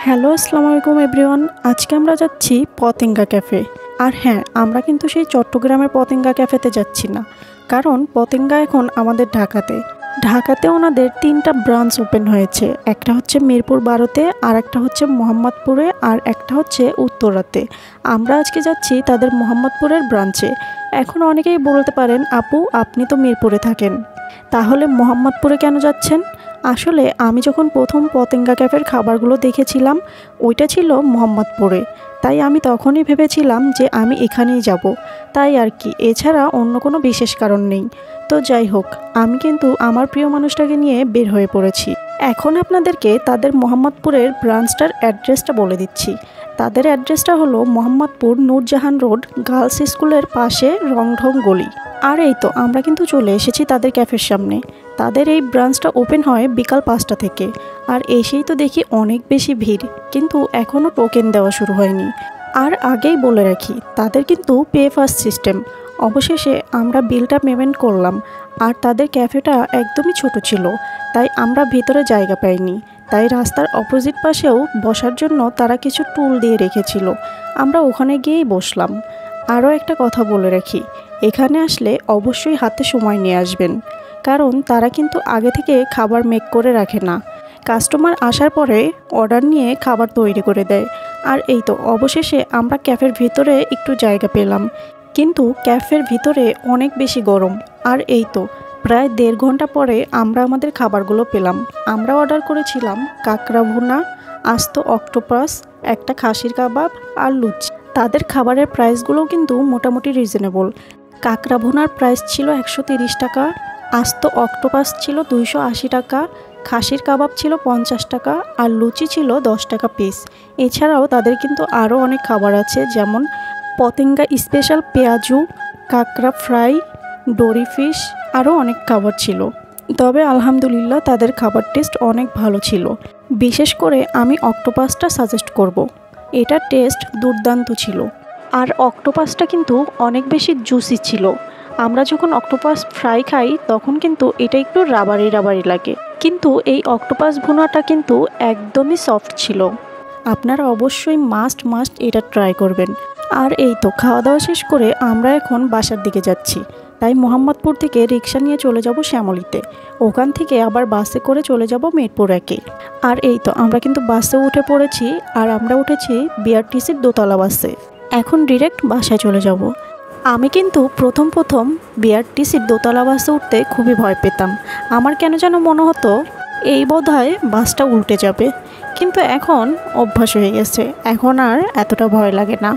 Hello, আসসালামু আলাইকুম everyone. আজকে আমরা যাচ্ছি পতেঙ্গা ক্যাফে। আর হ্যাঁ, আমরা কিন্তু সেই চট্টগ্রামের পতেঙ্গা ক্যাফেতে যাচ্ছি না, কারণ পতেঙ্গা এখন আমাদের ঢাকাতে ওনাদের 3টা ব্রাঞ্চ ওপেন হয়েছে। একটা হচ্ছে মিরপুর 12-তে, আর একটা হচ্ছে মোহাম্মদপুরে, আর একটা হচ্ছে উত্তরাতে। আমরা আজকে যাচ্ছি তাদের মোহাম্মদপুরের ব্রাঞ্চে। এখন অনেকেই বলতে পারেন, আপু আপনি তো মিরপুরে থাকেন, তাহলে মোহাম্মদপুরে কেন যাচ্ছেন? আসলে আমি যখন প্রথম পতেঙ্গা ক্যাফের খাবারগুলো দেখেছিলাম, ওইটা ছিল মোহাম্মদপুরে। তাই আমি তখনই ভেবেছিলাম যে আমি এখানেই যাব, তাই আর কি, এছাড়া অন্য কোনো বিশেষ কারণ নেই। তো যাই হোক, আমি কিন্তু আমার প্রিয় মানুষটাকে নিয়ে বের হয়ে পড়েছি। এখন আপনাদেরকে তাদের মোহাম্মদপুরের ব্রাঞ্চটার অ্যাড্রেসটা বলে দিচ্ছি। তাদের অ্যাড্রেসটা হলো মোহাম্মদপুর নূরজাহান রোড, গার্লস স্কুলের পাশে রংঢং গলি। আর এই তো আমরা কিন্তু চলে এসেছি তাদের ক্যাফের সামনে। তাদের এই ব্রাঞ্চটা ওপেন হয় বিকাল 5টা থেকে। আর এসেই তো দেখি অনেক বেশি ভিড়, কিন্তু এখনও টোকেন দেওয়া শুরু হয়নি। আর আগেই বলে রাখি, তাদের কিন্তু পে ফার্স্ট সিস্টেম। অবশেষে আমরা বিলটা পেমেন্ট করলাম। আর তাদের ক্যাফেটা একদমই ছোট ছিল, তাই আমরা ভিতরে জায়গা পাইনি। তাই রাস্তার অপোজিট পাশেও বসার জন্য তারা কিছু টুল দিয়ে রেখেছিল, আমরা ওখানে গিয়েই বসলাম। আরও একটা কথা বলে রাখি, এখানে আসলে অবশ্যই হাতে সময় নিয়ে আসবেন, কারণ তারা কিন্তু আগে থেকে খাবার মেক করে রাখে না। কাস্টমার আসার পরে অর্ডার নিয়ে খাবার তৈরি করে দেয়। আর এই তো অবশেষে আমরা ক্যাফের ভিতরে একটু জায়গা পেলাম, কিন্তু ক্যাফের ভিতরে অনেক বেশি গরম। আর এই তো প্রায় 1.5 ঘন্টা পরে আমরা আমাদের খাবারগুলো পেলাম। আমরা অর্ডার করেছিলাম কাঁকড়া ভুনা, আস্ত অক্টোপাস, একটা খাসির কাবাব আর লুচি। তাদের খাবারের প্রাইসগুলোও কিন্তু মোটামুটি রিজনেবল। কাঁকড়া ভুনার প্রাইস ছিল 130 টাকা, আস্ত অক্টোপাস ছিল 280 টাকা, খাসির কাবাব ছিল 50 টাকা, আর লুচি ছিল 10 টাকা পিস। এছাড়াও তাদের কিন্তু আরও অনেক খাবার আছে, যেমন পতেঙ্গা স্পেশাল পেঁয়াজু, কাঁকড়া ফ্রাই, ডোরি ফিশ, আরও অনেক খাবার ছিল। তবে আলহামদুলিল্লাহ তাদের খাবার টেস্ট অনেক ভালো ছিল। বিশেষ করে আমি অক্টোপাসটা সাজেস্ট করব, এটার টেস্ট দুর্দান্ত ছিল। আর অক্টোপাসটা কিন্তু অনেক বেশি জুসি ছিল। আমরা যখন অক্টোপাস ফ্রাই খাই তখন কিন্তু এটা একটু রাবারি রাবারি লাগে, কিন্তু এই অক্টোপাস ভুনাটা কিন্তু একদমই সফট ছিল। আপনারা অবশ্যই মাস্ট এটা ট্রাই করবেন। আর এই তো খাওয়া দাওয়া শেষ করে আমরা এখন বাসার দিকে যাচ্ছি। তাই মোহাম্মদপুর থেকে রিক্সা নিয়ে চলে যাব শ্যামলীতে, ওখান থেকে আবার বাসে করে চলে যাব মিরপুর 1-এ। আর এই তো আমরা কিন্তু বাসে উঠে পড়েছি, আর আমরা উঠেছি বিআরটিসির দোতলা বাসে। এখন ডিরেক্ট বাসায় চলে যাব। আমি কিন্তু প্রথম বিআরটিসির দোতলা বাসে উঠতে খুবই ভয় পেতাম। আমার কেন যেন মনে হতো এই বোধহয় বাসটা উল্টে যাবে, কিন্তু এখন অভ্যাস হয়ে গেছে, এখন আর এতটা ভয় লাগে না।